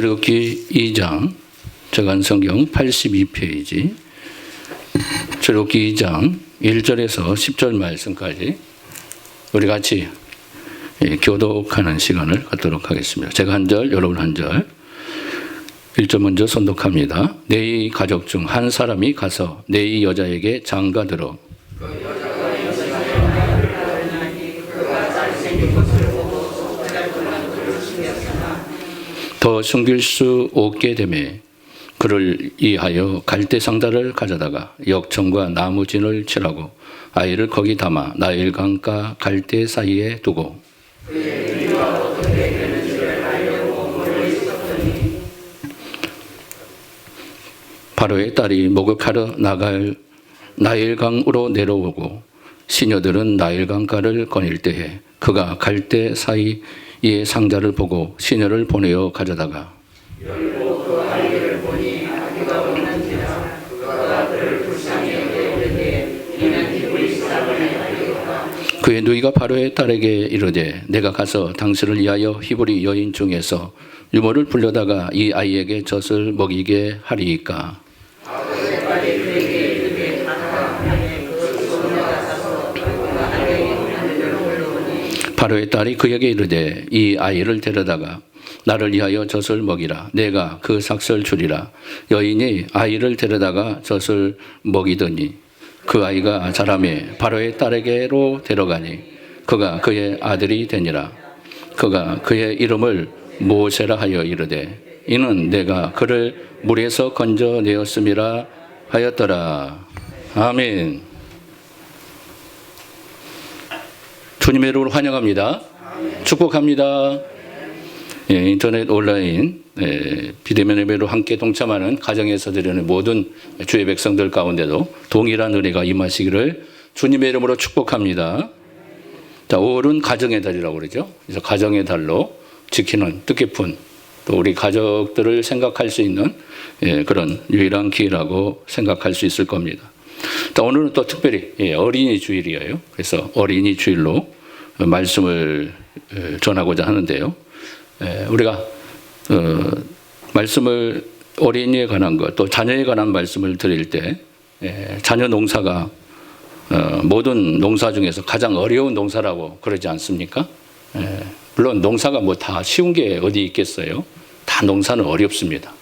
출애굽기 2장 저간성경 82페이지 출애굽기 2장 1절에서 10절 말씀까지 우리 같이 교독하는 시간을 갖도록 하겠습니다. 제가 한 절, 여러분 한 절. 1절 먼저 선독합니다. 내 가족 중 한 사람이 가서 내 여자에게 장가들어 더 숨길 수 없게 되매 그를 위하여 갈대 상자를 가져다가 역청과 나무진을 칠하고 아이를 거기 담아 나일 강가 갈대 사이에 두고 바로의 딸이 목욕하러 나갈 나일강으로 내려오고 시녀들은 나일강가를 거닐 때에 그가 갈대 사이의 상자를 보고 시녀를 보내어 가져다가 그의 누이가 바로의 딸에게 이르되 내가 가서 당신을 위하여 히브리 여인 중에서 유모를 불려다가 이 아이에게 젖을 먹이게 하리이까. 바로의 딸이 그에게 이르되 이 아이를 데려다가 나를 위하여 젖을 먹이라. 내가 그 삭설 주리라. 여인이 아이를 데려다가 젖을 먹이더니 그 아이가 자라매 바로의 딸에게로 데려가니 그가 그의 아들이 되니라. 그가 그의 이름을 모세라 하여 이르되 이는 내가 그를 물에서 건져내었음이라 하였더라. 아멘. 주님의 이름으로 환영합니다. 축복합니다. 인터넷 온라인 비대면 예배로 함께 동참하는 가정에서 드리는 모든 주의 백성들 가운데도 동일한 은혜가 임하시기를 주님의 이름으로 축복합니다. 자, 5월은 가정의 달이라고 그러죠. 그래서 가정의 달로 지키는 뜻깊은 또 우리 가족들을 생각할 수 있는 그런 유일한 기회라고 생각할 수 있을 겁니다. 자, 오늘은 또 특별히 어린이 주일이에요. 그래서 어린이 주일로 말씀을 전하고자 하는데요. 우리가 말씀을 어린이에 관한 것, 또 자녀에 관한 말씀을 드릴 때 자녀 농사가 모든 농사 중에서 가장 어려운 농사라고 그러지 않습니까? 물론 농사가 뭐 다 쉬운 게 어디 있겠어요? 다 농사는 어렵습니다.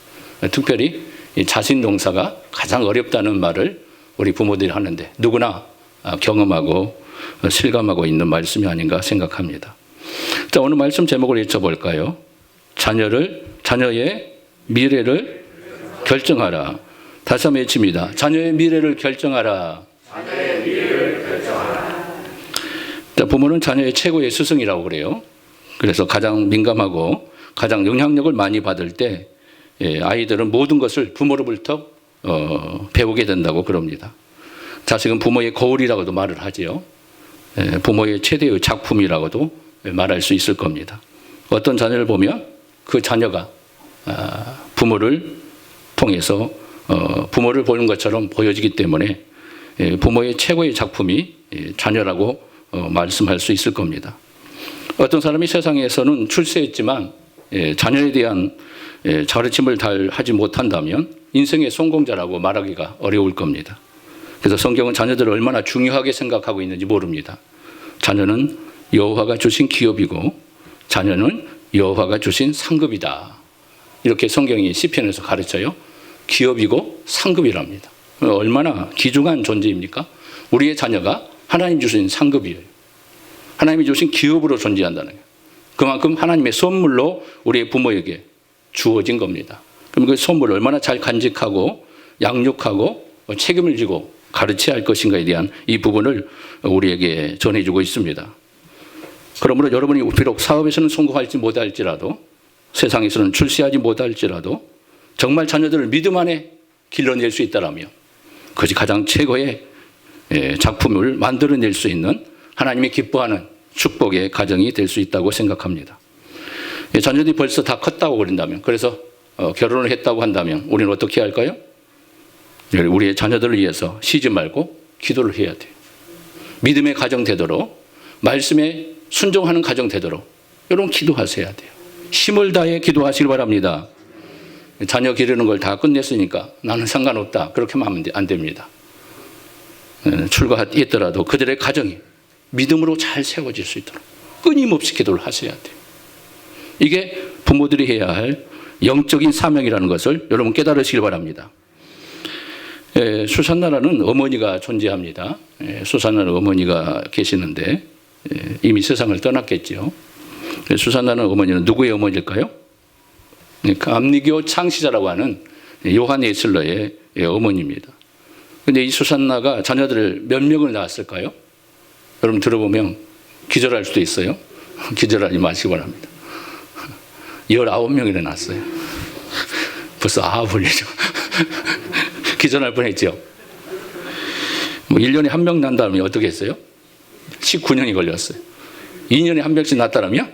특별히 자신 농사가 가장 어렵다는 말을 우리 부모들이 하는데 누구나 경험하고 실감하고 있는 말씀이 아닌가 생각합니다. 자, 오늘 말씀 제목을 읽어볼까요? 자녀의 미래를 결정하라. 다시 한번 외칩니다. 자녀의 미래를 결정하라. 자녀의 미래를 결정하라. 자, 부모는 자녀의 최고의 스승이라고 그래요. 그래서 가장 민감하고 가장 영향력을 많이 받을 때 아이들은 모든 것을 부모로부터 배우게 된다고 그럽니다. 자식은 부모의 거울이라고도 말을 하지요. 부모의 최대의 작품이라고도 말할 수 있을 겁니다. 어떤 자녀를 보면 그 자녀가 부모를 통해서 부모를 보는 것처럼 보여지기 때문에 부모의 최고의 작품이 자녀라고 말씀할 수 있을 겁니다. 어떤 사람이 세상에서는 출세했지만 자녀에 대한 가르침을 잘 하지 못한다면 인생의 성공자라고 말하기가 어려울 겁니다. 그래서 성경은 자녀들을 얼마나 중요하게 생각하고 있는지 모릅니다. 자녀는 여호와가 주신 기업이고 자녀는 여호와가 주신 상급이다. 이렇게 성경이 시편에서 가르쳐요. 기업이고 상급이랍니다. 얼마나 귀중한 존재입니까? 우리의 자녀가 하나님 주신 상급이에요. 하나님이 주신 기업으로 존재한다는 거예요. 그만큼 하나님의 선물로 우리의 부모에게 주어진 겁니다. 그럼 그 선물을 얼마나 잘 간직하고 양육하고 책임을 지고 가르쳐야 할 것인가에 대한 이 부분을 우리에게 전해주고 있습니다. 그러므로 여러분이 비록 사업에서는 성공할지 못할지라도 세상에서는 출세하지 못할지라도 정말 자녀들을 믿음 안에 길러낼 수 있다라면 그것이 가장 최고의 작품을 만들어낼 수 있는 하나님이 기뻐하는 축복의 가정이 될 수 있다고 생각합니다. 자녀들이 벌써 다 컸다고 그런다면 그래서 결혼을 했다고 한다면 우리는 어떻게 할까요? 우리의 자녀들을 위해서 쉬지 말고 기도를 해야 돼요. 믿음의 가정 되도록 말씀에 순종하는 가정 되도록 여러분 기도하셔야 돼요. 힘을 다해 기도하시길 바랍니다. 자녀 기르는 걸 다 끝냈으니까 나는 상관없다. 그렇게 하면 안 됩니다. 출가했더라도 그들의 가정이 믿음으로 잘 세워질 수 있도록 끊임없이 기도를 하셔야 돼요. 이게 부모들이 해야 할 영적인 사명이라는 것을 여러분 깨달으시길 바랍니다. 수산나라는 어머니가 존재합니다. 수산나는 어머니가 계시는데 이미 세상을 떠났겠죠. 수산나는 어머니는 누구의 어머니일까요? 감리교 창시자라고 하는 요한 예슬러의 어머니입니다. 그런데 이 수산나가 자녀들을 몇 명을 낳았을까요? 여러분 들어보면 기절할 수도 있어요. 기절하지 마시기 바랍니다. 19명이나 낳았어요. 벌써 아버리죠. 기절할 뻔했죠. 1년에 한 명 난다면 어떻게 했어요? 19년이 걸렸어요. 2년에 한 명씩 낳았다면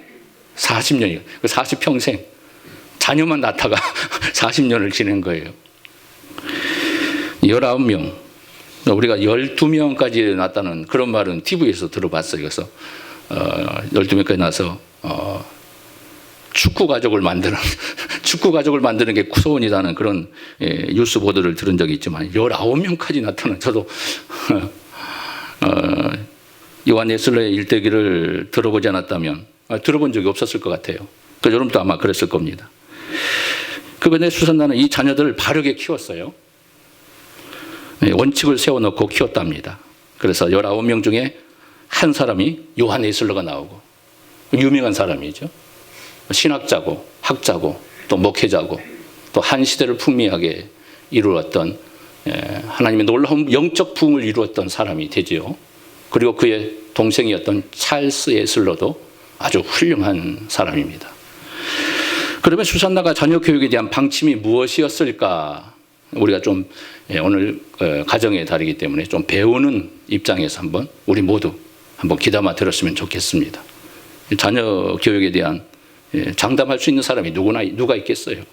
40년이에요. 40평생 자녀만 낳다가 40년을 지낸 거예요. 19명. 우리가 12명까지 낳았다는 그런 말은 TV에서 들어봤어요. 그래서 12명까지 낳아서 축구 가족을 만드는 게 소원이라는 그런 뉴스 보도를 들은 적이 있지만 19명까지 낳다는 저도 요한 예슬러의 일대기를 들어보지 않았다면 들어본 적이 없었을 것 같아요. 여러분도 아마 그랬을 겁니다. 그런데 수산나는 이 자녀들을 바르게 키웠어요. 원칙을 세워놓고 키웠답니다. 그래서 19명 중에 한 사람이 요한 예슬러가 나오고 유명한 사람이죠. 신학자고 학자고 또 목회자고 또 한 시대를 풍미하게 이루었던 하나님의 놀라운 영적 부흥을 이루었던 사람이 되지요. 그리고 그의 동생이었던 찰스 예슬러도 아주 훌륭한 사람입니다. 그러면 수산나가 자녀 교육에 대한 방침이 무엇이었을까? 우리가 좀 오늘 가정의 달이기 때문에 좀 배우는 입장에서 한번 우리 모두 한번 귀담아 들었으면 좋겠습니다. 자녀 교육에 대한 장담할 수 있는 사람이 누가 있겠어요?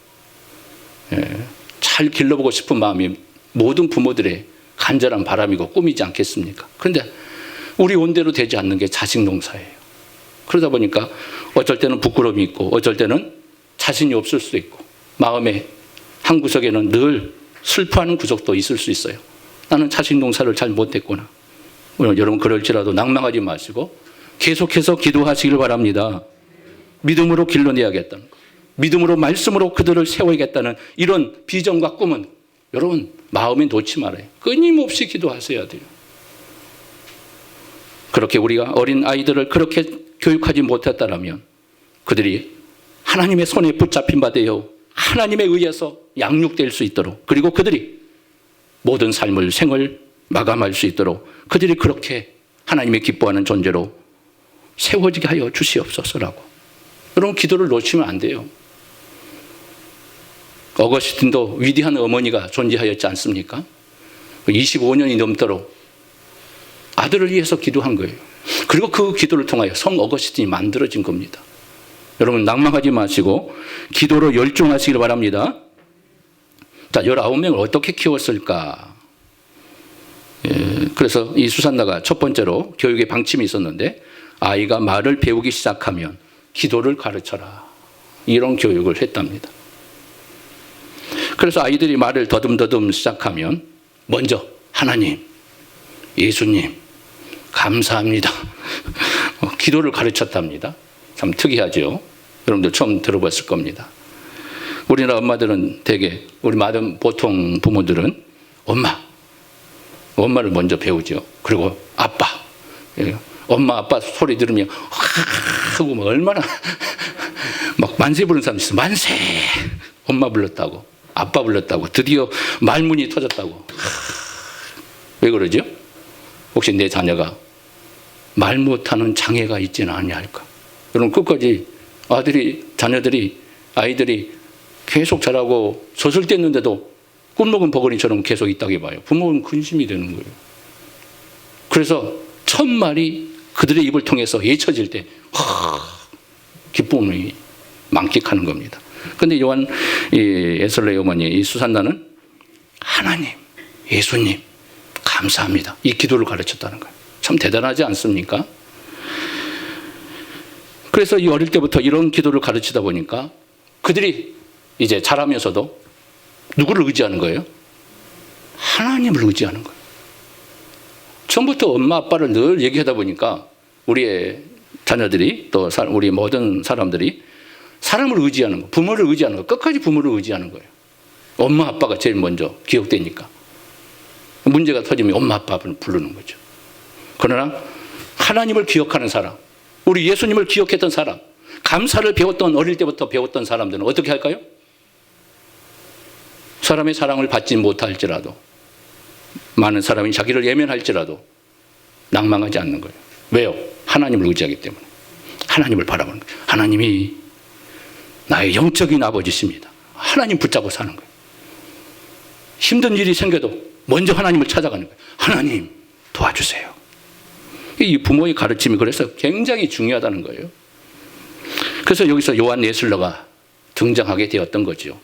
잘 길러보고 싶은 마음이 모든 부모들의 간절한 바람이고 꿈이지 않겠습니까? 그런데 우리 온대로 되지 않는 게 자식 농사예요. 그러다 보니까 어쩔 때는 부끄러움이 있고 어쩔 때는 자신이 없을 수도 있고 마음의 한 구석에는 늘 슬퍼하는 구석도 있을 수 있어요. 나는 자식 농사를 잘 못했구나. 여러분 그럴지라도 낭망하지 마시고 계속해서 기도하시길 바랍니다. 믿음으로 길러내야겠다는 것. 믿음으로 말씀으로 그들을 세워야겠다는 이런 비전과 꿈은 여러분 마음에 놓지 말아요. 끊임없이 기도하셔야 돼요. 그렇게 우리가 어린 아이들을 그렇게 교육하지 못했다면 그들이 하나님의 손에 붙잡힌 바 되어 하나님에 의해서 양육될 수 있도록 그리고 그들이 모든 생을 마감할 수 있도록 그들이 그렇게 하나님의 기뻐하는 존재로 세워지게 하여 주시옵소서라고. 여러분 기도를 놓치면 안 돼요. 어거스틴도 위대한 어머니가 존재하였지 않습니까? 25년이 넘도록 아들을 위해서 기도한 거예요. 그리고 그 기도를 통하여 성 어거스틴이 만들어진 겁니다. 여러분 낭망하지 마시고 기도로 열중하시길 바랍니다. 자, 19명을 어떻게 키웠을까? 그래서 이 수산나가 첫 번째로 교육의 방침이 있었는데 아이가 말을 배우기 시작하면 기도를 가르쳐라. 이런 교육을 했답니다. 그래서 아이들이 말을 더듬더듬 시작하면 먼저 하나님, 예수님, 감사합니다. 기도를 가르쳤답니다. 참 특이하죠. 여러분들 처음 들어봤을 겁니다. 우리나라 엄마들은 대개 우리 보통 부모들은 엄마를 먼저 배우죠. 그리고 아빠, 엄마 아빠 소리 들으면 하고 얼마나 막 만세 부르는 사람이 있어. 만세. 엄마 불렀다고, 아빠 불렀다고, 드디어 말문이 터졌다고. 왜 그러죠? 혹시 내 자녀가 말 못하는 장애가 있지는 아니할까? 여러분 끝까지 아이들이 계속 자라고 젖을 뗐는데도 꿀먹은 버거리처럼 계속 있다고 봐요. 부모는 근심이 되는 거예요. 그래서 첫 말이 그들의 입을 통해서 예쳐질 때 기쁨이 만끽하는 겁니다. 그런데 요한 예슬러의 어머니 이 수산나는 하나님, 예수님 감사합니다. 이 기도를 가르쳤다는 거예요. 참 대단하지 않습니까? 그래서 이 어릴 때부터 이런 기도를 가르치다 보니까 그들이 이제 자라면서도 누구를 의지하는 거예요? 하나님을 의지하는 거예요. 처음부터 엄마 아빠를 늘 얘기하다 보니까 우리의 자녀들이 또 우리 모든 사람들이 사람을 의지하는 거, 부모를 의지하는 거, 끝까지 부모를 의지하는 거예요. 엄마 아빠가 제일 먼저 기억되니까. 문제가 터지면 엄마 아빠를 부르는 거죠. 그러나 하나님을 기억하는 사람, 우리 예수님을 기억했던 사람, 감사를 배웠던, 어릴 때부터 배웠던 사람들은 어떻게 할까요? 사람의 사랑을 받지 못할지라도, 많은 사람이 자기를 예면할지라도 낭망하지 않는 거예요. 왜요? 하나님을 의지하기 때문에. 하나님을 바라보는 거예요. 하나님이 나의 영적인 아버지십니다. 하나님 붙잡고 사는 거예요. 힘든 일이 생겨도 먼저 하나님을 찾아가는 거예요. 하나님 도와주세요. 이 부모의 가르침이 그래서 굉장히 중요하다는 거예요. 그래서 여기서 요한 예술러가 등장하게 되었던 거죠.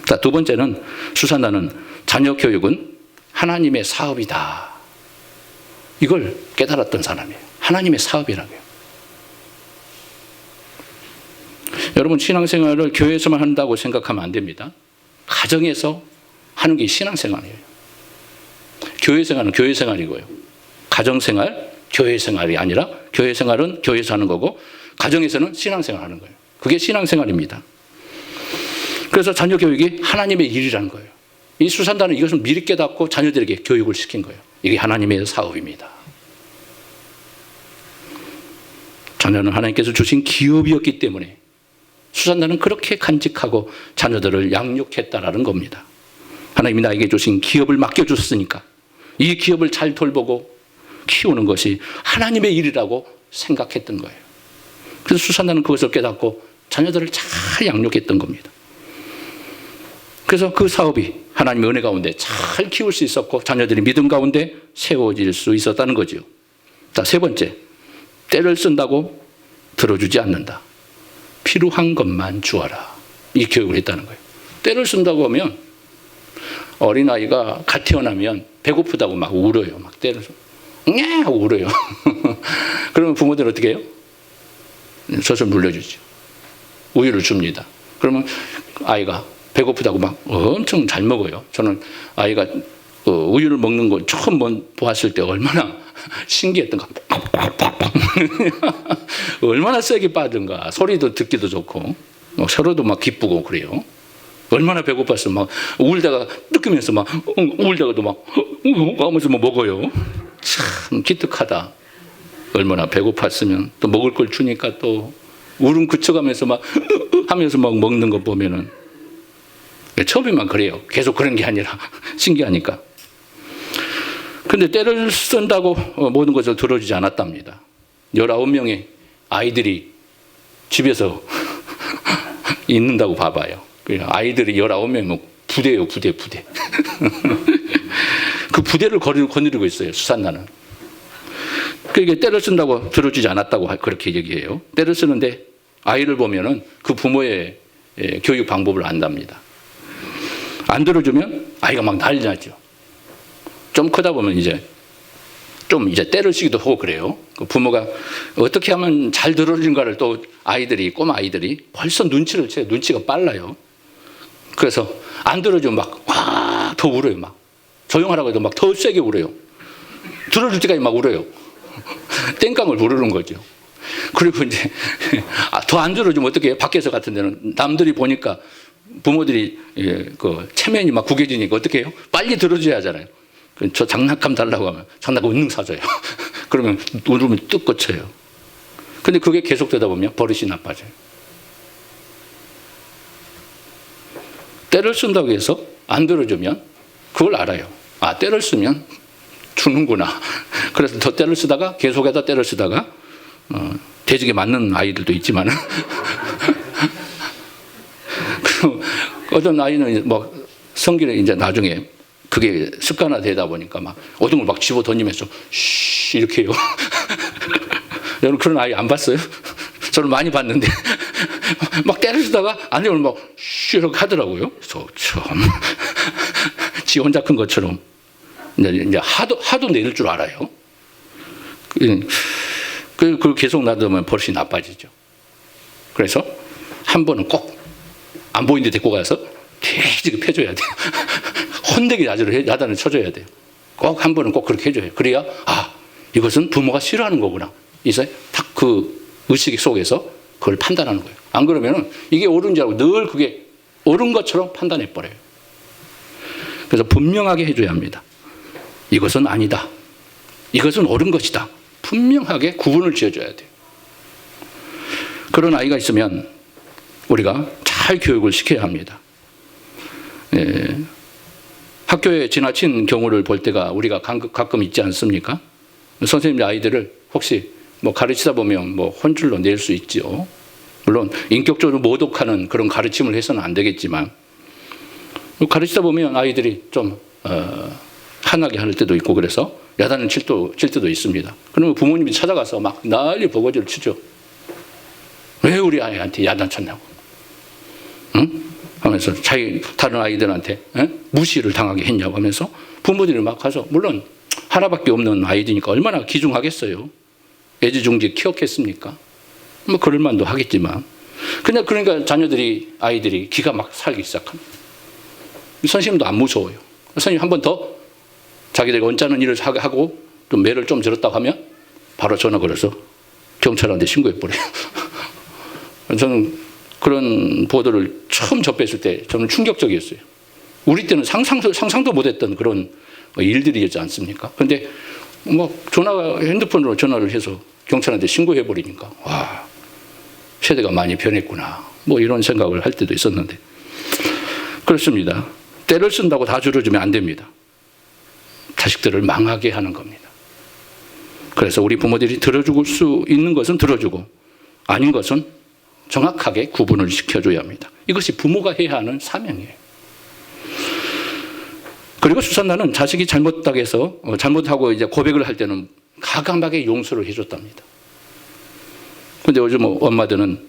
자, 두 번째는 수산나는 자녀 교육은 하나님의 사업이다. 이걸 깨달았던 사람이에요. 하나님의 사업이라고요. 여러분, 신앙생활을 교회에서만 한다고 생각하면 안 됩니다. 가정에서 하는 게 신앙생활이에요. 교회생활은 교회생활이고요. 가정생활, 교회생활이 아니라 교회생활은 교회에서 하는 거고 가정에서는 신앙생활 하는 거예요. 그게 신앙생활입니다. 그래서 자녀 교육이 하나님의 일이라는 거예요. 이 수산단은 이것을 미리 깨닫고 자녀들에게 교육을 시킨 거예요. 이게 하나님의 사업입니다. 자녀는 하나님께서 주신 기업이었기 때문에 수산단은 그렇게 간직하고 자녀들을 양육했다라는 겁니다. 하나님이 나에게 주신 기업을 맡겨주셨으니까 이 기업을 잘 돌보고 키우는 것이 하나님의 일이라고 생각했던 거예요. 그래서 수산단은 그것을 깨닫고 자녀들을 잘 양육했던 겁니다. 그래서 그 사업이 하나님의 은혜 가운데 잘 키울 수 있었고 자녀들이 믿음 가운데 세워질 수 있었다는 거죠. 자, 세 번째, 때를 쓴다고 들어주지 않는다. 필요한 것만 주어라. 이 교육을 했다는 거예요. 때를 쓴다고 하면 어린아이가 갓 태어나면 배고프다고 막 울어요. 막 때를 냐 하고 울어요. 그러면 부모들은 어떻게 해요? 젖을 물려주죠. 우유를 줍니다. 그러면 아이가 배고프다고 막 엄청 잘 먹어요. 저는 아이가 우유를 먹는 거 처음 보았을 때 얼마나 신기했던가. 얼마나 세게 빠든가. 소리도 듣기도 좋고 서로도 막 기쁘고 그래요. 얼마나 배고팠어. 막 울다가 느끼면서 막 울다가도 막 하면서 막 먹어요. 참 기특하다. 얼마나 배고팠으면 또 먹을 걸 주니까 또 울음 그쳐가면서 막 하면서 막 먹는 거 보면은 처음에만 그래요. 계속 그런 게 아니라 신기하니까. 근데 때를 쓴다고 모든 것을 들어주지 않았답니다. 19명의 아이들이 집에서 있는다고 봐봐요. 아이들이 19명이면 부대예요. 부대. 그 부대를 거느리고 있어요. 수산나는. 그러니까 때를 쓴다고 들어주지 않았다고 그렇게 얘기해요. 때를 쓰는데 아이를 보면은 그 부모의 교육 방법을 안답니다. 안 들어주면 아이가 막 난리 나죠. 좀 크다 보면 이제 때를 쓰기도 하고 그래요. 그 부모가 어떻게 하면 잘 들어주는가를 또 꼬마 아이들이 벌써 눈치를 채요. 눈치가 빨라요. 그래서 안 들어주면 막 더 울어요. 막 조용하라고 해도 막 더 세게 울어요. 들어줄 때까지 막 울어요. 땡깡을 부르는 거죠. 그리고 이제 더 안 들어주면 어떻게 해요? 밖에서 같은 데는 남들이 보니까 부모들이 그 체면이 막 구겨지니까 어떻게 해요? 빨리 들어줘야 하잖아요. 저 장난감 달라고 하면 장난감 은능 사줘요. 그러면 울으면 뚝 꽂혀요. 근데 그게 계속되다 보면 버릇이 나빠져요. 때를 쓴다고 해서 안 들어주면 그걸 알아요. 때를 쓰면 주는구나. 그래서 더 때를 쓰다가 계속해서 때를 쓰다가 대직에 맞는 아이들도 있지만은 어떤 아이는 뭐 성기를 이제 나중에 그게 습관화되다 보니까 막 어떤 걸 막 집어 던지면서 쉬 이렇게 해요. 여러분 그런 아이 안 봤어요? 저는 많이 봤는데 막 때를 쓰다가 안 되면 막 쉬 이렇게 하더라고요. 저 참 지 혼자 큰 것처럼 이제 하도 내릴 줄 알아요. 그 계속 놔두면 버릇이 나빠지죠. 그래서 한 번은 꼭 안 보이는데 데리고 가서 계속 펴줘야 돼요. 혼내기 야단을 쳐줘야 돼요. 꼭 한 번은 꼭 그렇게 해줘요. 그래야 이것은 부모가 싫어하는 거구나. 이제 딱 그 의식 속에서 그걸 판단하는 거예요. 안 그러면은 이게 옳은지 알고 늘 그게 옳은 것처럼 판단해 버려요. 그래서 분명하게 해줘야 합니다. 이것은 아니다. 이것은 옳은 것이다. 분명하게 구분을 지어줘야 돼요. 그런 아이가 있으면 우리가 잘 교육을 시켜야 합니다. 학교에 지나친 경우를 볼 때가 우리가 가끔 있지 않습니까? 선생님이 아이들을 혹시 가르치다 보면 혼줄로 낼 수 있죠. 물론 인격적으로 모독하는 그런 가르침을 해서는 안 되겠지만 가르치다 보면 아이들이 좀 한하게 할 때도 있고 그래서 야단을 칠 때도 있습니다. 그러면 부모님이 찾아가서 막 난리 버거지를 치죠. 왜 우리 아이한테 야단 쳤냐고. 응? 하면서 다른 아이들한테 무시를 당하게 했냐고 하면서 부모들이 막 가서 물론 하나밖에 없는 아이들이니까 얼마나 귀중하겠어요. 애지중지 키웠겠습니까? 그럴 만도 하겠지만 그러니까 아이들이 기가 막 살기 시작합니다. 선생님도 안 무서워요. 선생님 한 번 더 자기들이 언짢은 일을 하고 좀 매를 좀 들었다고 하면 바로 전화 걸어서 경찰한테 신고해버려요. 저는 그런 보도를 처음 접했을 때 저는 충격적이었어요. 우리 때는 상상도 못했던 그런 일들이었지 않습니까? 그런데 핸드폰으로 전화를 해서 경찰한테 신고해버리니까 와, 세대가 많이 변했구나. 이런 생각을 할 때도 있었는데 그렇습니다. 때를 쓴다고 다 줄여주면 안 됩니다. 자식들을 망하게 하는 겁니다. 그래서 우리 부모들이 들어줄 수 있는 것은 들어주고 아닌 것은 정확하게 구분을 시켜줘야 합니다. 이것이 부모가 해야 하는 사명이에요. 그리고 수산나는 자식이 잘못하고 이제 고백을 할 때는 가감하게 용서를 해줬답니다. 근데 요즘 엄마들은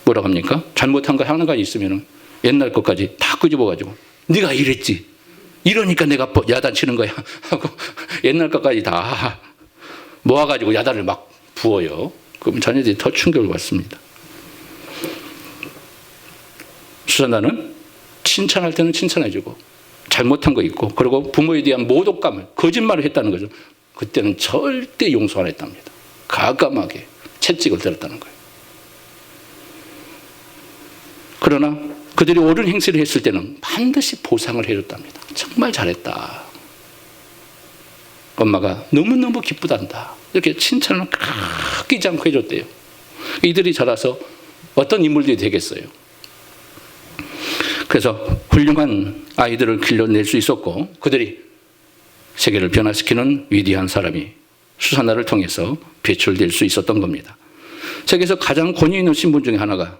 뭐라고 합니까? 잘못한 거 하나가 있으면 옛날 것까지 다 끄집어가지고 네가 이랬지. 이러니까 내가 야단치는 거야. 하고 옛날 것까지 다 모아가지고 야단을 막 부어요. 그럼 자녀들이 더 충격을 받습니다. 수산나는 칭찬할 때는 칭찬해주고 잘못한 거 있고 그리고 부모에 대한 모독감을 거짓말을 했다는 거죠. 그때는 절대 용서 안 했답니다. 가감하게 채찍을 들었다는 거예요. 그러나 그들이 옳은 행실을 했을 때는 반드시 보상을 해줬답니다. 정말 잘했다. 엄마가 너무너무 기쁘단다. 이렇게 칭찬을 아끼지 않고 해줬대요. 이들이 자라서 어떤 인물들이 되겠어요. 그래서 훌륭한 아이들을 길러낼 수 있었고 그들이 세계를 변화시키는 위대한 사람이 수산나를 통해서 배출될 수 있었던 겁니다. 세계에서 가장 권위 있는 신문 중에 하나가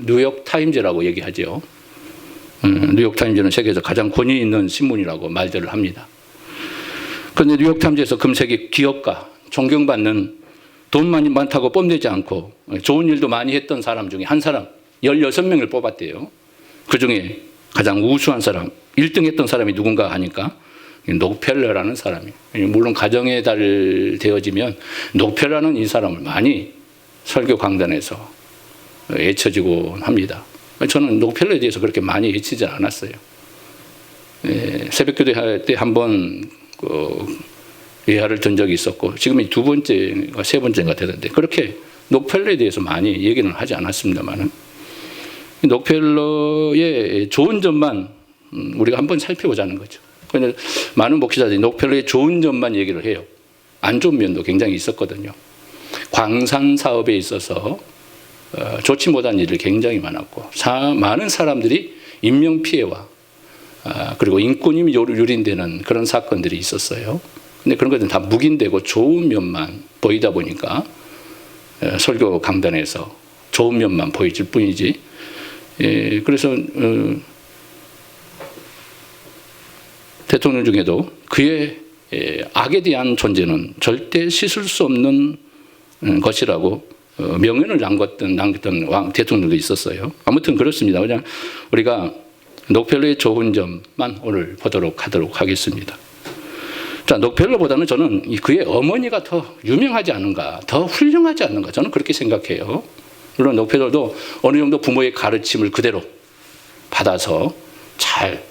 뉴욕 타임즈라고 얘기하죠. 뉴욕 타임즈는 세계에서 가장 권위 있는 신문이라고 말들을 합니다. 그런데 뉴욕 타임즈에서 금세기 기업가, 존경받는 돈 많다고 뽐내지 않고 좋은 일도 많이 했던 사람 중에 한 사람 16명을 뽑았대요. 그중에 가장 우수한 사람, 1등 했던 사람이 누군가 하니까 록펠러라는 사람이에요. 물론 가정의 달 되어지면 록펠러라는 이 사람을 많이 설교 강단에서 애쳐지곤 합니다. 저는 록펠러에 대해서 그렇게 많이 애치지 않았어요. 새벽기도 할 때 한번 예화를 든 적이 있었고 지금이 두 번째가 세 번째가 되던데 그렇게 록펠러에 대해서 많이 얘기는 하지 않았습니다만은 록펠러의 좋은 점만 우리가 한번 살펴보자는 거죠. 그런데 많은 목회자들이 록펠러의 좋은 점만 얘기를 해요. 안 좋은 면도 굉장히 있었거든요. 광산 사업에 있어서 좋지 못한 일이 굉장히 많았고 많은 사람들이 인명피해와 그리고 인권이 유린되는 그런 사건들이 있었어요. 근데 그런 것들은 다 묵인되고 좋은 면만 보이다 보니까 설교 강단에서 좋은 면만 보여질 뿐이지 그래서 대통령 중에도 그의 악에 대한 존재는 절대 씻을 수 없는 것이라고 명언을 남겼던 대통령도 있었어요. 아무튼 그렇습니다. 그냥 우리가 록펠러의 좋은 점만 오늘 보도록 하겠습니다. 자, 록펠러보다는 저는 그의 어머니가 더 유명하지 않은가, 더 훌륭하지 않는가 저는 그렇게 생각해요. 물론 록펠러도 어느 정도 부모의 가르침을 그대로 받아서 잘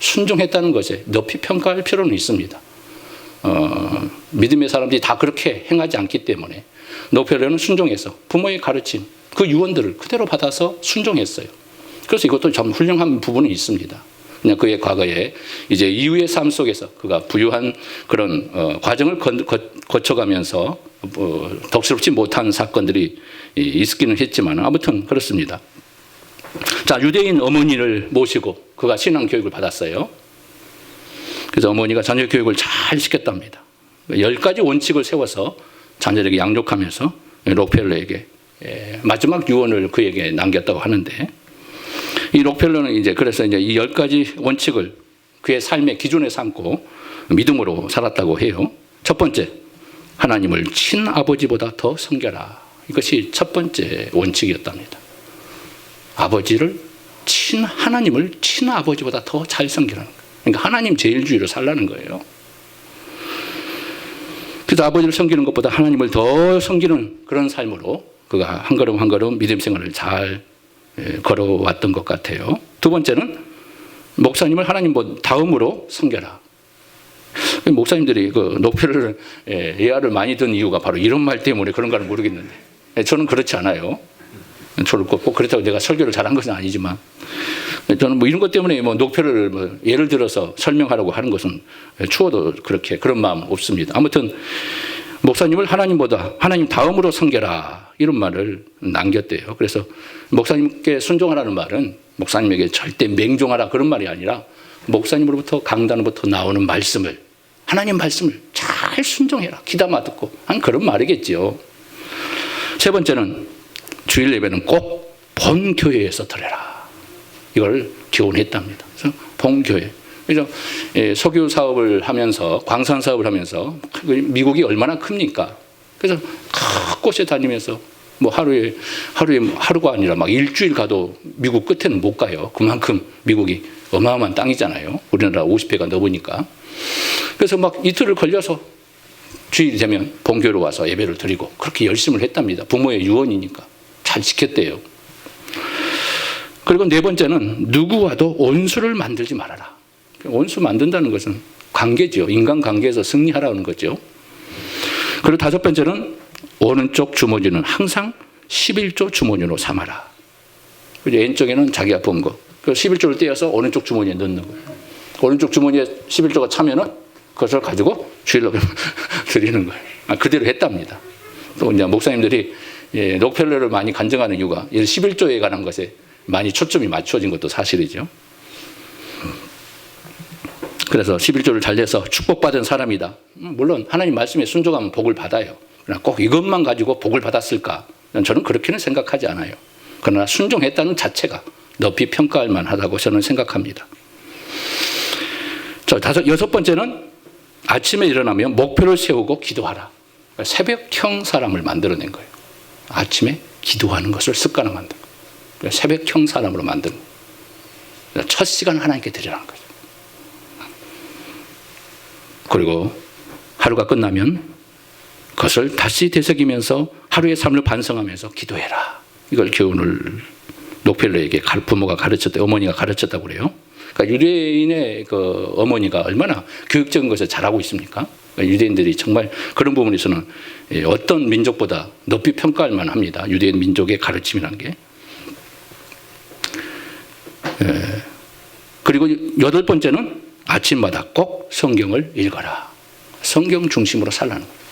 순종했다는 것에 높이 평가할 필요는 있습니다. 믿음의 사람들이 다 그렇게 행하지 않기 때문에 록펠러는 순종해서 부모의 가르침, 그 유언들을 그대로 받아서 순종했어요. 그래서 이것도 참 훌륭한 부분이 있습니다. 그냥 그의 과거에 이제 이후의 삶 속에서 그가 부유한 그런 과정을 거쳐가면서 덕스럽지 못한 사건들이 있기는 했지만 아무튼 그렇습니다. 자, 유대인 어머니를 모시고 그가 신앙 교육을 받았어요. 그래서 어머니가 자녀 교육을 잘 시켰답니다. 10가지 원칙을 세워서 자녀에게 양육하면서 록펠러에게 마지막 유언을 그에게 남겼다고 하는데, 이 록펠러는 이제 그래서 이제 이 10가지 원칙을 그의 삶의 기준에 삼고 믿음으로 살았다고 해요. 첫 번째, 하나님을 친아버지보다 더 섬겨라. 이것이 첫 번째 원칙이었답니다. 아버지를 하나님을 친아버지보다 더 잘 섬기라는 거예요. 그러니까 하나님 제일주의로 살라는 거예요. 그래서 아버지를 섬기는 것보다 하나님을 더 섬기는 그런 삶으로 그가 한 걸음 한 걸음 믿음 생활을 잘 걸어왔던 것 같아요. 두 번째는 목사님을 하나님 다음으로 섬겨라. 목사님들이 그 록펠러를 예화를 많이 든 이유가 바로 이런 말 때문에 그런가는 모르겠는데, 저는 그렇지 않아요. 저를 꼭 그렇다고 내가 설교를 잘한 것은 아니지만, 저는 뭐 이런 것 때문에 뭐 록펠러를 뭐 예를 들어서 설명하라고 하는 것은 추워도 그렇게 그런 마음 없습니다. 아무튼 목사님을 하나님 다음으로 섬겨라, 이런 말을 남겼대요. 그래서 목사님께 순종하라는 말은 목사님에게 절대 맹종하라 그런 말이 아니라 목사님으로부터 강단으로부터 나오는 말씀을, 하나님 말씀을 잘 순종해라, 귀담아 듣고 한 그런 말이겠지요. 세 번째는 주일 예배는 꼭 본 교회에서 드려라. 이걸 교훈했답니다. 그래서 본 교회. 그래서 석유 사업을 하면서, 광산 사업을 하면서 미국이 얼마나 큽니까? 그래서 곳곳에 다니면서 뭐 하루가 아니라 막 일주일 가도 미국 끝에는 못 가요. 그만큼 미국이 어마어마한 땅이잖아요. 우리나라 50배가 넘으니까. 그래서 막 이틀을 걸려서 주일이 되면 본교로 와서 예배를 드리고 그렇게 열심을 했답니다. 부모의 유언이니까 잘 지켰대요. 그리고 네 번째는 누구와도 원수를 만들지 말아라. 원수 만든다는 것은 관계죠. 인간관계에서 승리하라는 거죠. 그리고 다섯 번째는 오른쪽 주머니는 항상 11조 주머니로 삼아라. 왼쪽에는 자기가 본 거. 그 11조를 떼어서 오른쪽 주머니에 넣는 거예요. 오른쪽 주머니에 11조가 차면은 그것을 가지고 주일로 드리는 거예요. 그대로 했답니다. 또 이제 목사님들이 록펠러를 많이 간증하는 이유가 11조에 관한 것에 많이 초점이 맞춰진 것도 사실이죠. 그래서 11조를 잘 내서 축복받은 사람이다. 물론 하나님 말씀에 순종하면 복을 받아요. 그러나 꼭 이것만 가지고 복을 받았을까? 저는 그렇게는 생각하지 않아요. 그러나 순종했다는 자체가 높이 평가할 만하다고 저는 생각합니다. 여섯 번째는 아침에 일어나면 목표를 세우고 기도하라. 새벽형 사람을 만들어낸 거예요. 아침에 기도하는 것을 습관을 만든 거예요. 새벽형 사람으로 만든 거예요. 첫 시간 하나님께 드리라는 거죠. 그리고 하루가 끝나면 그것을 다시 되새기면서 하루의 삶을 반성하면서 기도해라. 이걸 교훈을 록펠러에게 부모가 가르쳤다, 어머니가 가르쳤다고 그래요. 그러니까 유대인의 그 어머니가 얼마나 교육적인 것을 잘하고 있습니까? 그러니까 유대인들이 정말 그런 부분에서는 어떤 민족보다 높이 평가할 만합니다. 유대인 민족의 가르침이라는 게. 그리고 여덟 번째는 아침마다 꼭 성경을 읽어라. 성경 중심으로 살라는 거예요.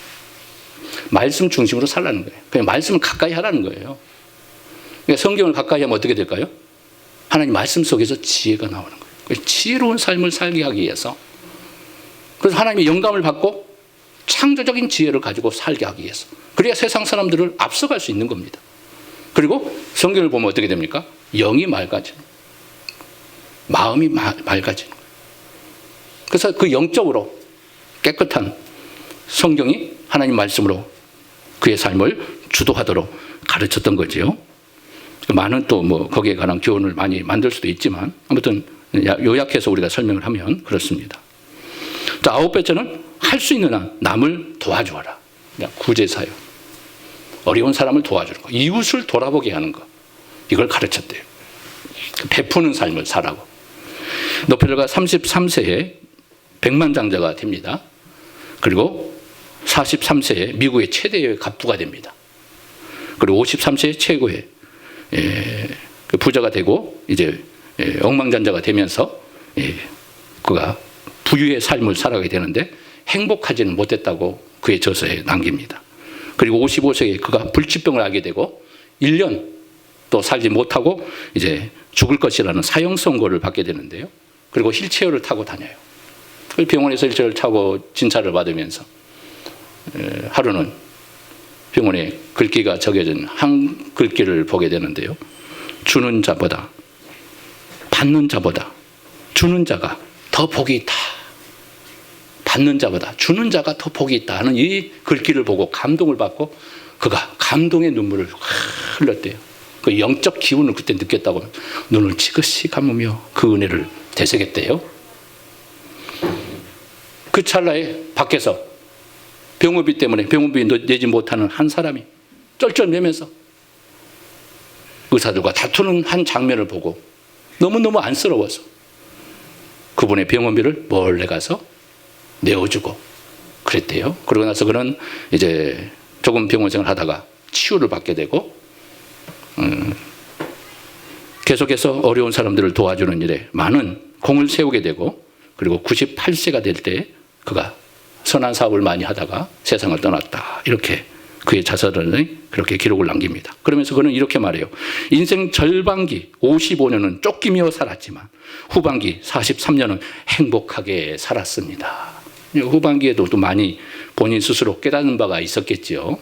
말씀 중심으로 살라는 거예요. 그냥 말씀을 가까이 하라는 거예요. 그러니까 성경을 가까이 하면 어떻게 될까요? 하나님 말씀 속에서 지혜가 나오는 거예요. 지혜로운 삶을 살게 하기 위해서. 그래서 하나님의 영감을 받고 창조적인 지혜를 가지고 살게 하기 위해서. 그래야 세상 사람들을 앞서갈 수 있는 겁니다. 그리고 성경을 보면 어떻게 됩니까? 영이 맑아지는 거예요. 마음이 맑아지는 거예요. 그래서 그 영적으로 깨끗한 성경이 하나님 말씀으로 그의 삶을 주도하도록 가르쳤던 거지요. 많은 또 뭐 거기에 관한 교훈을 많이 만들 수도 있지만 아무튼 요약해서 우리가 설명을 하면 그렇습니다. 자, 아홉 번째는 할 수 있는 한 남을 도와주어라. 구제사역. 어려운 사람을 도와주는 거. 이웃을 돌아보게 하는 거. 이걸 가르쳤대요. 베푸는 삶을 살라고. 록펠러가 33세에 백만장자가 됩니다. 그리고 43세에 미국의 최대의 갑부가 됩니다. 그리고 53세에 최고의 부자가 되고 이제 억만장자가 되면서 그가 부유의 삶을 살아가게 되는데 행복하지는 못했다고 그의 저서에 남깁니다. 그리고 55세에 그가 불치병을 앓게 되고 1년 또 살지 못하고 이제 죽을 것이라는 사형 선고를 받게 되는데요. 그리고 휠체어를 타고 다녀요. 병원에서 휠체어를 타고 진찰을 받으면서 하루는 병원에 글귀가 적혀진 한 글귀를 보게 되는데요. 주는 자보다 받는 자보다 주는 자가 더 복이 있다. 받는 자보다 주는 자가 더 복이 있다 하는 이 글귀를 보고 감동을 받고 그가 감동의 눈물을 흘렸대요. 그 영적 기운을 그때 느꼈다고 눈을 지그시 감으며 그 은혜를 되새겼대요. 그 찰나에 밖에서 병원비 때문에 병원비 내지 못하는 한 사람이 쩔쩔매면서 의사들과 다투는 한 장면을 보고 너무너무 안쓰러워서 그분의 병원비를 몰래 가서 내어주고 그랬대요. 그러고 나서 그는 이제 조금 병원 생활을 하다가 치유를 받게 되고 계속해서 어려운 사람들을 도와주는 일에 많은 공을 세우게 되고 그리고 98세가 될 때 그가 선한 사업을 많이 하다가 세상을 떠났다. 이렇게 그의 자서전에 그렇게 기록을 남깁니다. 그러면서 그는 이렇게 말해요. 인생 절반기 55년은 쫓기며 살았지만 후반기 43년은 행복하게 살았습니다. 후반기에도 또 많이 본인 스스로 깨닫는 바가 있었겠지요.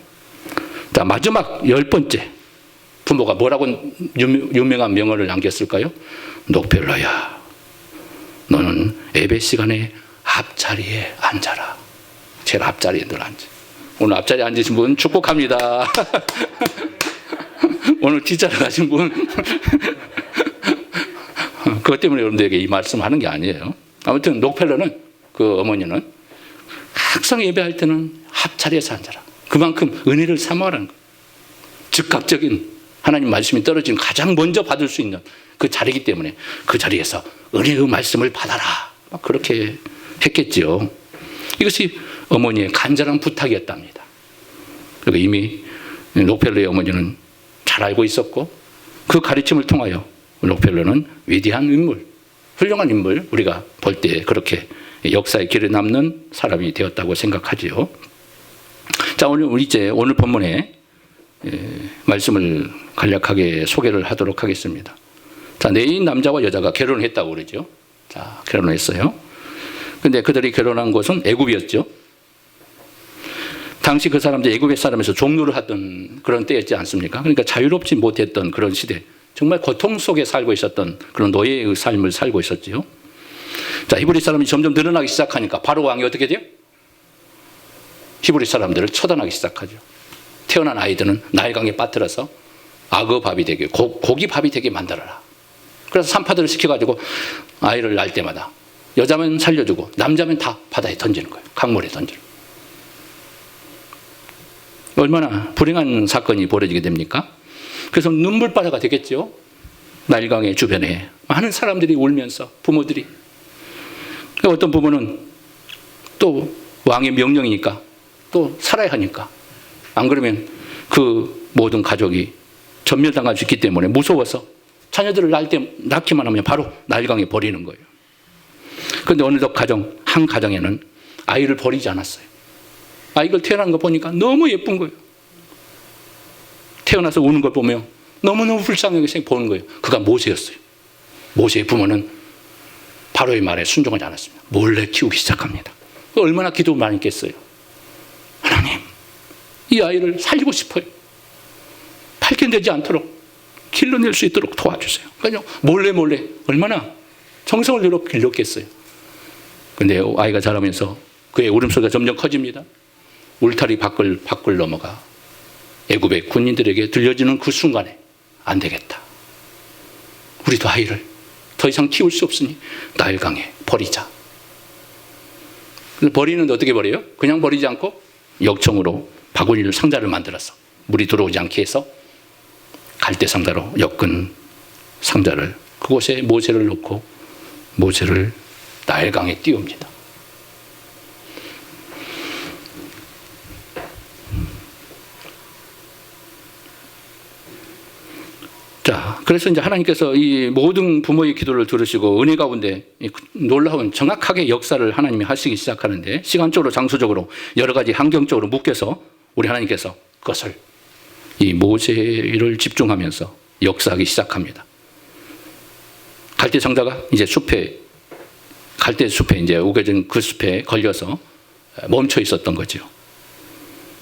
자, 마지막 10번째 부모가 뭐라고 유명한 명언을 남겼을까요? 록펠러야, 너는 예배 시간에 앞자리에 앉아라. 제일 앞자리에 늘 앉아. 오늘 앞자리에 앉으신 분 축복합니다. 오늘 뒷자리 가신 분 그것 때문에 여러분들에게 이 말씀하는 게 아니에요. 아무튼 록펠러는 그 어머니는 항상 예배할 때는 앞자리에서 앉아라. 그만큼 은혜를 사모하라는 거예요. 즉각적인 하나님 말씀이 떨어지면 가장 먼저 받을 수 있는 그 자리이기 때문에 그 자리에서 은혜의 말씀을 받아라. 막 그렇게 했겠지요. 이것이 어머니의 간절한 부탁이었답니다. 그리고 이미 록펠러의 어머니는 잘 알고 있었고 그 가르침을 통하여 록펠러는 위대한 인물, 훌륭한 인물, 우리가 볼 때 그렇게 역사의 길에 남는 사람이 되었다고 생각하지요. 자, 오늘 본문에 말씀을 간략하게 소개를 하도록 하겠습니다. 자, 내인 남자와 여자가 결혼을 했다고 그러죠. 자, 결혼을 했어요. 근데 그들이 결혼한 곳은 애굽이었죠. 당시 그 사람들이 애굽의 사람에서 종노를 하던 그런 때였지 않습니까? 그러니까 자유롭지 못했던 그런 시대, 정말 고통 속에 살고 있었던 그런 노예의 삶을 살고 있었지요. 자, 히브리 사람이 점점 늘어나기 시작하니까 바로 왕이 어떻게 돼요? 히브리 사람들을 처단하기 시작하죠. 태어난 아이들은 나일강에 빠뜨려서 악어밥이 되게, 고기밥이 되게 만들어라. 그래서 산파들을 시켜가지고 아이를 낳을 때마다 여자면 살려주고 남자면 다 바다에 던지는 거예요. 강물에 던지는 거예요. 얼마나 불행한 사건이 벌어지게 됩니까? 그래서 눈물바다가 되겠죠. 나일강의 주변에 많은 사람들이 울면서 부모들이, 어떤 부모는 또 왕의 명령이니까 또 살아야 하니까 안 그러면 그 모든 가족이 전멸당할 수 있기 때문에 무서워서 자녀들을 낳기만 하면 바로 나일강에 버리는 거예요. 그런데 어느덧 한 가정에는 아이를 버리지 않았어요. 아이가 태어난 거 보니까 너무 예쁜 거예요. 태어나서 우는 걸 보면 너무너무 불쌍하게 보는 거예요. 그가 모세였어요. 모세의 부모는 바로의 말에 순종하지 않았습니다. 몰래 키우기 시작합니다. 얼마나 기도 많이 했겠어요. 하나님, 이 아이를 살리고 싶어요. 발견되지 않도록 길러낼 수 있도록 도와주세요. 그러니까 몰래 얼마나 정성을 들여 길렀겠어요. 그런데 아이가 자라면서 그의 울음소리가 점점 커집니다. 울타리 밖을 넘어가 애굽의 군인들에게 들려지는 그 순간에 안 되겠다. 우리도 아이를 더 이상 키울 수 없으니 나일강에 버리자. 버리는데 어떻게 버려요? 그냥 버리지 않고 역청으로 바구니를 상자를 만들어서 물이 들어오지 않게 해서 갈대 상자로 엮은 상자를 그곳에 모세를 놓고 모세를 나일강에 띄웁니다. 자, 그래서 이제 하나님께서 이 모든 부모의 기도를 들으시고 은혜 가운데 놀라운 정확하게 역사를 하나님이 하시기 시작하는데, 시간적으로 장소적으로 여러 가지 환경적으로 묶여서 우리 하나님께서 그것을 이 모세를 집중하면서 역사하기 시작합니다. 갈대 장자가 이제 갈대 숲에 이제 우겨진 그 숲에 걸려서 멈춰 있었던 거죠.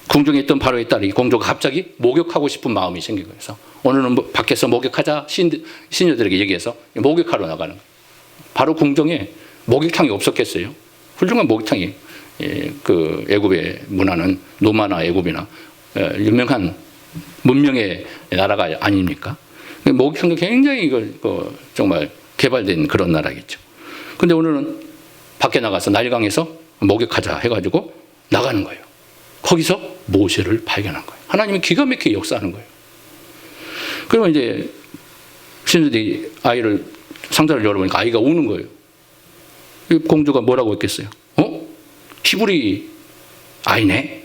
궁중에 있던 바로의 딸이 공주가 갑자기 목욕하고 싶은 마음이 생긴 거예요. 그래서 오늘은 밖에서 목욕하자 시녀들에게 얘기해서 목욕하러 나가는 거예요. 바로 궁정에 목욕탕이 없었겠어요. 훌륭한 목욕탕이, 그 애굽의 문화는 노마나 애굽이나 유명한 문명의 나라가 아닙니까? 목욕탕도 굉장히 정말 개발된 그런 나라겠죠. 근데 오늘은 밖에 나가서 나일강에서 목욕하자 해가지고 나가는 거예요. 거기서 모세를 발견한 거예요. 하나님이 기가 막히게 역사하는 거예요. 그러면 이제 신들이 상자를 열어보니까 아이가 우는 거예요. 공주가 뭐라고 했겠어요? 히브리 아이네?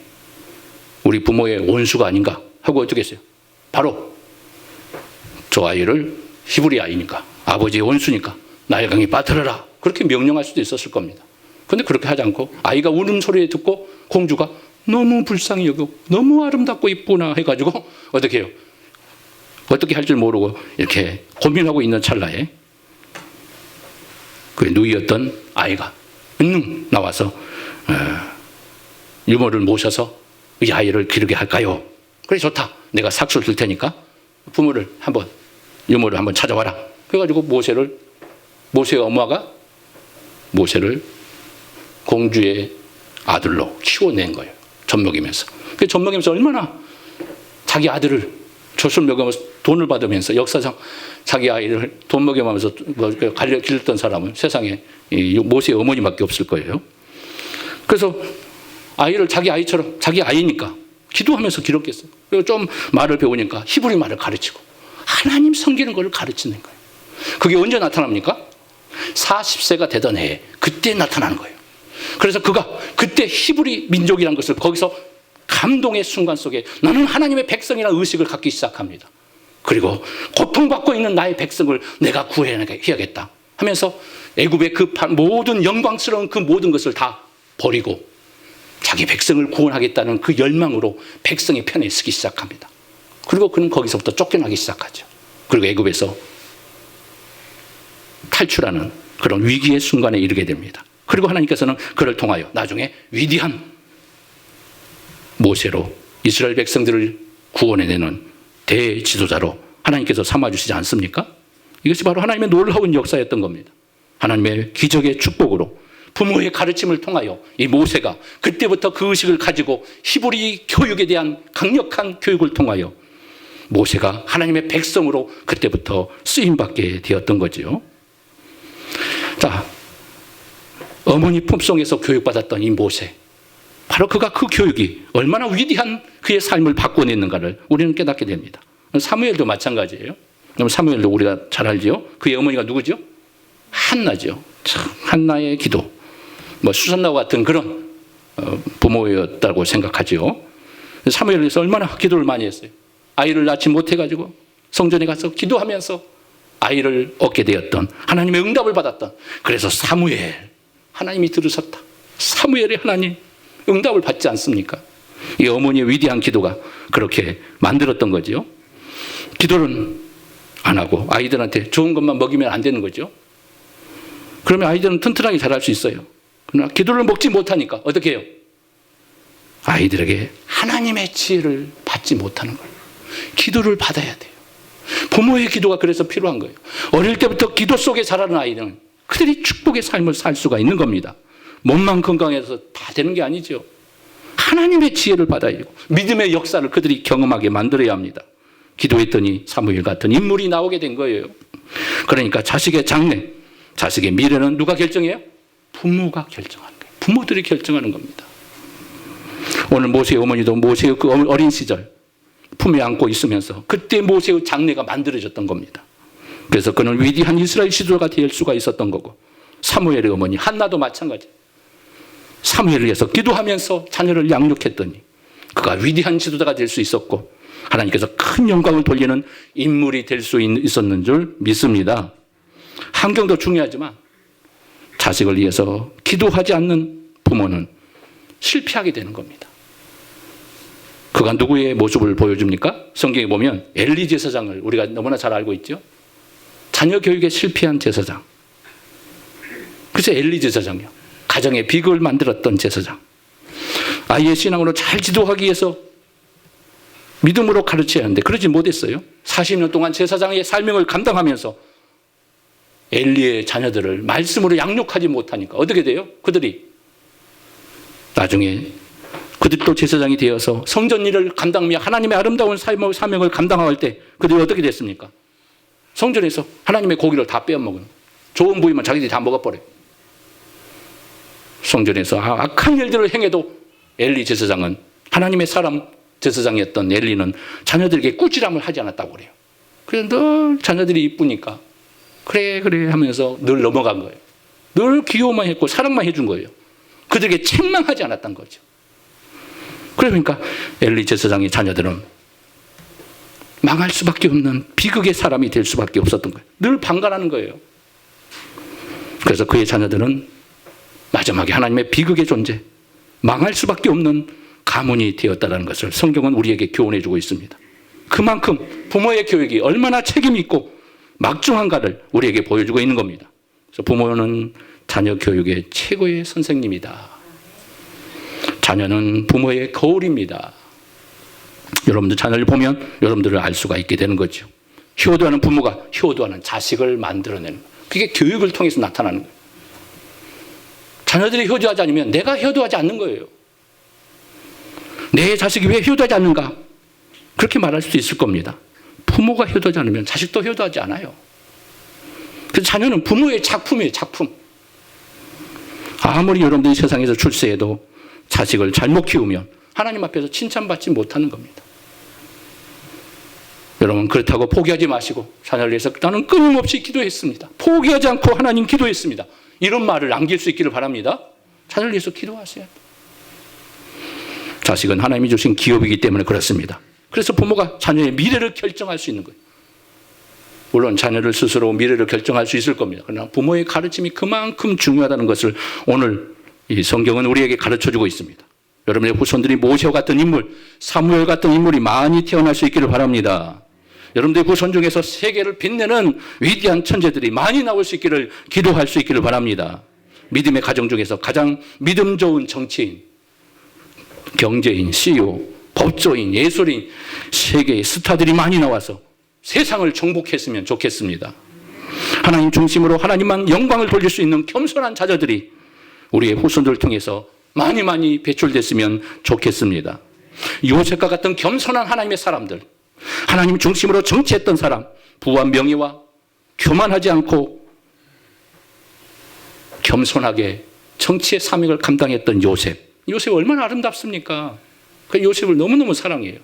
우리 부모의 원수가 아닌가? 하고 어떻게 했어요? 바로 저 아이를 히브리 아이니까, 아버지의 원수니까 나일강에 빠뜨려라, 그렇게 명령할 수도 있었을 겁니다. 근데 그렇게 하지 않고 아이가 우는 소리 듣고 공주가 너무 불쌍히 여기고 너무 아름답고 이쁘나 해가지고 어떻게 해요? 어떻게 할 줄 모르고 이렇게 고민하고 있는 찰나에 그 누이였던 아이가 은능 나와서 유모를 모셔서 이 아이를 기르게 할까요? 그래, 좋다. 내가 삭수를 줄 테니까 유모를 한번 찾아와라. 그래가지고 모세의 엄마가 모세를 공주의 아들로 키워낸 거예요. 젖먹이면서. 그 젖먹이면서 얼마나 자기 아들을 젖을 먹으면서 돈을 받으면서, 역사상 자기 아이를 돈 먹여가면서 길렀던 사람은 세상에 모세의 어머니밖에 없을 거예요. 그래서 아이를 자기 아이처럼, 자기 아이니까 기도하면서 기렀겠어요. 그리고 좀 말을 배우니까 히브리 말을 가르치고 하나님 섬기는 걸 가르치는 거예요. 그게 언제 나타납니까? 40세가 되던 해에 그때 나타나는 거예요. 그래서 그가 그때 히브리 민족이라는 것을 거기서 감동의 순간 속에 나는 하나님의 백성이라는 의식을 갖기 시작합니다. 그리고 고통받고 있는 나의 백성을 내가 구해야겠다 하면서 애굽의 그 모든 영광스러운 그 모든 것을 다 버리고 자기 백성을 구원하겠다는 그 열망으로 백성의 편에 서기 시작합니다. 그리고 그는 거기서부터 쫓겨나기 시작하죠. 그리고 애굽에서 탈출하는 그런 위기의 순간에 이르게 됩니다. 그리고 하나님께서는 그를 통하여 나중에 위대한 모세로 이스라엘 백성들을 구원해내는 대지도자로 하나님께서 삼아주시지 않습니까? 이것이 바로 하나님의 놀라운 역사였던 겁니다. 하나님의 기적의 축복으로 부모의 가르침을 통하여 이 모세가 그때부터 그 의식을 가지고 히브리 교육에 대한 강력한 교육을 통하여 모세가 하나님의 백성으로 그때부터 쓰임받게 되었던 거죠. 자, 어머니 품속에서 교육받았던 이 모세, 바로 그가 그 교육이 얼마나 위대한 그의 삶을 바꿔냈는가를 우리는 깨닫게 됩니다. 사무엘도 마찬가지예요. 사무엘도 우리가 잘 알죠. 그의 어머니가 누구죠? 한나죠. 참, 한나의 기도, 수산나와 같은 그런 부모였다고 생각하죠. 사무엘에서 얼마나 기도를 많이 했어요. 아이를 낳지 못해가지고 성전에 가서 기도하면서 아이를 얻게 되었던, 하나님의 응답을 받았던, 그래서 사무엘, 하나님이 들으셨다. 사무엘의 하나님 응답을 받지 않습니까? 이 어머니의 위대한 기도가 그렇게 만들었던 거죠. 기도는 안 하고 아이들한테 좋은 것만 먹이면 안 되는 거죠. 그러면 아이들은 튼튼하게 자랄 수 있어요. 그러나 기도를 먹지 못하니까 어떻게 해요? 아이들에게 하나님의 지혜를 받지 못하는 거예요. 기도를 받아야 돼요. 부모의 기도가 그래서 필요한 거예요. 어릴 때부터 기도 속에 자라는 아이들은 그들이 축복의 삶을 살 수가 있는 겁니다. 몸만 건강해서 다 되는 게 아니죠. 하나님의 지혜를 받아야 되고 믿음의 역사를 그들이 경험하게 만들어야 합니다. 기도했더니 사무엘 같은 인물이 나오게 된 거예요. 그러니까 자식의 장래, 자식의 미래는 누가 결정해요? 부모가 결정하는 거예요. 부모들이 결정하는 겁니다. 오늘 모세의 어머니도 모세의 그 어린 시절 품에 안고 있으면서 그때 모세의 장래가 만들어졌던 겁니다. 그래서 그는 위대한 이스라엘 지도자가 될 수가 있었던 거고, 사무엘의 어머니 한나도 마찬가지. 사무엘을 위해서 기도하면서 자녀를 양육했더니 그가 위대한 지도자가 될 수 있었고, 하나님께서 큰 영광을 돌리는 인물이 될 수 있었는 줄 믿습니다. 환경도 중요하지만 자식을 위해서 기도하지 않는 부모는 실패하게 되는 겁니다. 그가 누구의 모습을 보여줍니까? 성경에 보면 엘리 제사장을 우리가 너무나 잘 알고 있죠. 자녀 교육에 실패한 제사장. 그래서 엘리 제사장이요, 가정의 비극을 만들었던 제사장. 아이의 신앙으로 잘 지도하기 위해서 믿음으로 가르쳐야 하는데 그러지 못했어요. 40년 동안 제사장의 사명을 감당하면서 엘리의 자녀들을 말씀으로 양육하지 못하니까 어떻게 돼요? 그들이 나중에 그들도 제사장이 되어서 성전 일을 감당하며 하나님의 아름다운 사명을 감당할 때 그들이 어떻게 됐습니까? 성전에서 하나님의 고기를 다 빼앗먹은, 좋은 부위만 자기들이 다 먹어버려요. 성전에서 악한 일들을 행해도 엘리 제사장은, 하나님의 사람 제사장이었던 엘리는 자녀들에게 꾸지람을 하지 않았다고 그래요. 그래서 늘 자녀들이 이쁘니까 그래 하면서 늘 넘어간 거예요. 늘 귀여워만 했고 사랑만 해준 거예요. 그들에게 책망하지 않았던 거죠. 그러니까 엘리 제사장의 자녀들은 망할 수밖에 없는 비극의 사람이 될 수밖에 없었던 거예요. 늘 방관하는 거예요. 그래서 그의 자녀들은 마지막에 하나님의 비극의 존재, 망할 수밖에 없는 가문이 되었다는 것을 성경은 우리에게 교훈해 주고 있습니다. 그만큼 부모의 교육이 얼마나 책임이 있고 막중한가를 우리에게 보여주고 있는 겁니다. 그래서 부모는 자녀 교육의 최고의 선생님이다. 자녀는 부모의 거울입니다. 여러분들 자녀를 보면 여러분들을 알 수가 있게 되는 거죠. 효도하는 부모가 효도하는 자식을 만들어내는 거예요. 그게 교육을 통해서 나타나는 거예요. 자녀들이 효도하지 않으면 내가 효도하지 않는 거예요. 내 자식이 왜 효도하지 않는가? 그렇게 말할 수도 있을 겁니다. 부모가 효도하지 않으면 자식도 효도하지 않아요. 그래서 자녀는 부모의 작품이에요, 작품. 아무리 여러분들이 세상에서 출세해도 자식을 잘못 키우면 하나님 앞에서 칭찬받지 못하는 겁니다. 여러분, 그렇다고 포기하지 마시고 자녀를 위해서 나는 끊임없이 기도했습니다. 포기하지 않고 하나님 기도했습니다. 이런 말을 남길 수 있기를 바랍니다. 자녀를 위해서 기도하세요. 자식은 하나님이 주신 기업이기 때문에 그렇습니다. 그래서 부모가 자녀의 미래를 결정할 수 있는 거예요. 물론 자녀를 스스로 미래를 결정할 수 있을 겁니다. 그러나 부모의 가르침이 그만큼 중요하다는 것을 오늘 이 성경은 우리에게 가르쳐주고 있습니다. 여러분의 후손들이 모세와 같은 인물, 사무엘 같은 인물이 많이 태어날 수 있기를 바랍니다. 여러분들의 후손 중에서 세계를 빛내는 위대한 천재들이 많이 나올 수 있기를 기도할 수 있기를 바랍니다. 믿음의 가정 중에서 가장 믿음 좋은 정치인, 경제인, CEO, 법조인, 예술인, 세계의 스타들이 많이 나와서 세상을 정복했으면 좋겠습니다. 하나님 중심으로 하나님만 영광을 돌릴 수 있는 겸손한 자녀들이 우리의 후손들을 통해서 많이 배출됐으면 좋겠습니다. 요셉과 같은 겸손한 하나님의 사람들, 하나님 중심으로 정치했던 사람, 부와 명예와 교만하지 않고 겸손하게 정치의 사명을 감당했던 요셉. 요셉 얼마나 아름답습니까? 그 요셉을 너무너무 사랑해요.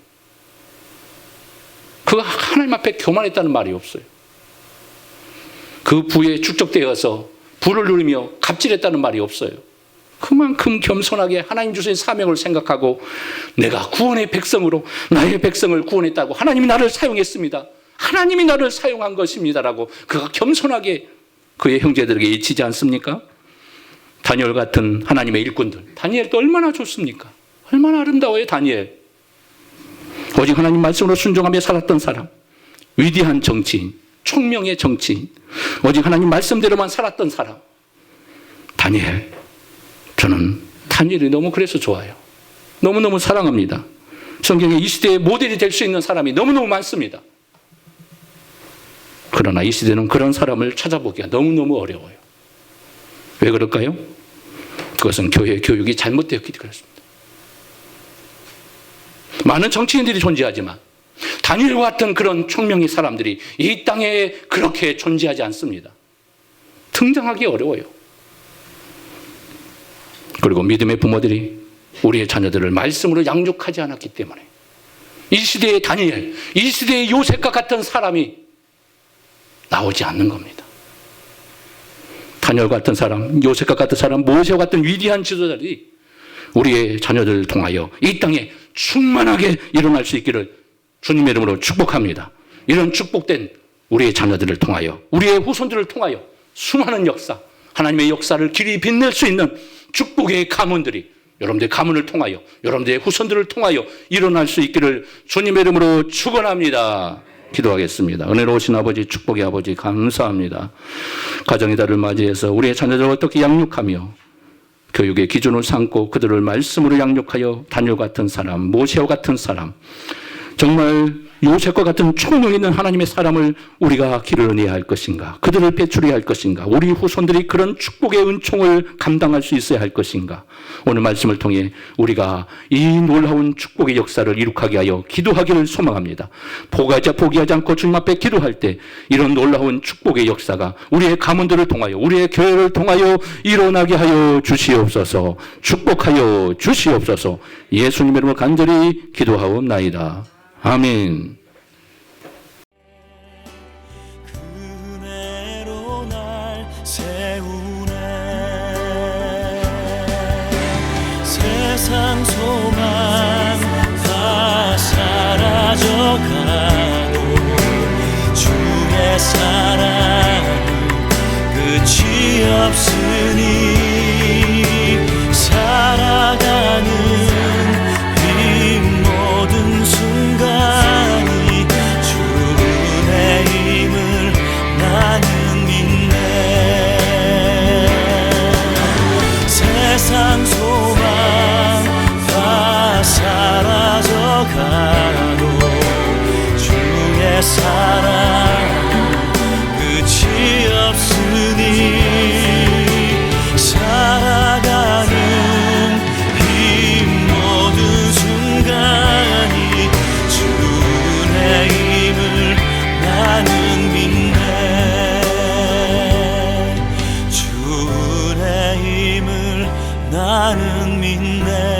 그가 하나님 앞에 교만했다는 말이 없어요. 그 부에 축적되어서 부를 누리며 갑질했다는 말이 없어요. 그만큼 겸손하게 하나님 주신 사명을 생각하고 내가 구원의 백성으로 나의 백성을 구원했다고 하나님이 나를 사용했습니다. 하나님이 나를 사용한 것입니다라고 그가 겸손하게 그의 형제들에게 외치지 않습니까? 다니엘 같은 하나님의 일꾼들, 다니엘도 얼마나 좋습니까? 얼마나 아름다워요, 다니엘. 오직 하나님 말씀으로 순종하며 살았던 사람, 위대한 정치인, 총명의 정치인, 오직 하나님 말씀대로만 살았던 사람, 다니엘. 저는 다니엘이 너무 그래서 좋아요. 너무너무 사랑합니다. 성경에 이 시대의 모델이 될 수 있는 사람이 너무너무 많습니다. 그러나 이 시대는 그런 사람을 찾아보기가 너무너무 어려워요. 왜 그럴까요? 그것은 교회 교육이 잘못되었기 때문에 그렇습니다. 많은 정치인들이 존재하지만 다니엘과 같은 그런 총명의 사람들이 이 땅에 그렇게 존재하지 않습니다. 등장하기 어려워요. 그리고 믿음의 부모들이 우리의 자녀들을 말씀으로 양육하지 않았기 때문에 이 시대의 다니엘, 이 시대의 요셉과 같은 사람이 나오지 않는 겁니다. 다니엘 같은 사람, 요셉과 같은 사람, 모세와 같은 위대한 지도자들이 우리의 자녀들을 통하여 이 땅에 충만하게 일어날 수 있기를 주님의 이름으로 축복합니다. 이런 축복된 우리의 자녀들을 통하여, 우리의 후손들을 통하여 수많은 역사, 하나님의 역사를 길이 빛낼 수 있는 축복의 가문들이 여러분들의 가문을 통하여, 여러분들의 후손들을 통하여 일어날 수 있기를 주님의 이름으로 축원합니다. 기도하겠습니다. 은혜로우신 아버지, 축복의 아버지 감사합니다. 가정의 달을 맞이해서 우리의 자녀들을 어떻게 양육하며 교육의 기준을 삼고 그들을 말씀으로 양육하여 다니엘 같은 사람, 모세와 같은 사람, 정말 요셉과 같은 총력 있는 하나님의 사람을 우리가 기르러내야 할 것인가? 그들을 배출해야 할 것인가? 우리 후손들이 그런 축복의 은총을 감당할 수 있어야 할 것인가? 오늘 말씀을 통해 우리가 이 놀라운 축복의 역사를 이룩하게 하여 기도하기를 소망합니다. 포기하지 않고 주님 앞에 기도할 때 이런 놀라운 축복의 역사가 우리의 가문들을 통하여, 우리의 교회를 통하여 일어나게 하여 주시옵소서. 축복하여 주시옵소서. 예수님의 이름으로 간절히 기도하옵나이다. 아멘. 그네로 날 세우네. 세상 소망 다 사라져가도 주의 사랑은 끝이 없으니 살아가는 모든 순간이 주의 힘을 나는 믿네. 세상 소망 다 사라져가도 주의 사랑 끝이 없으니 살아가는 나는 믿네. 주의 힘을 나는 믿네.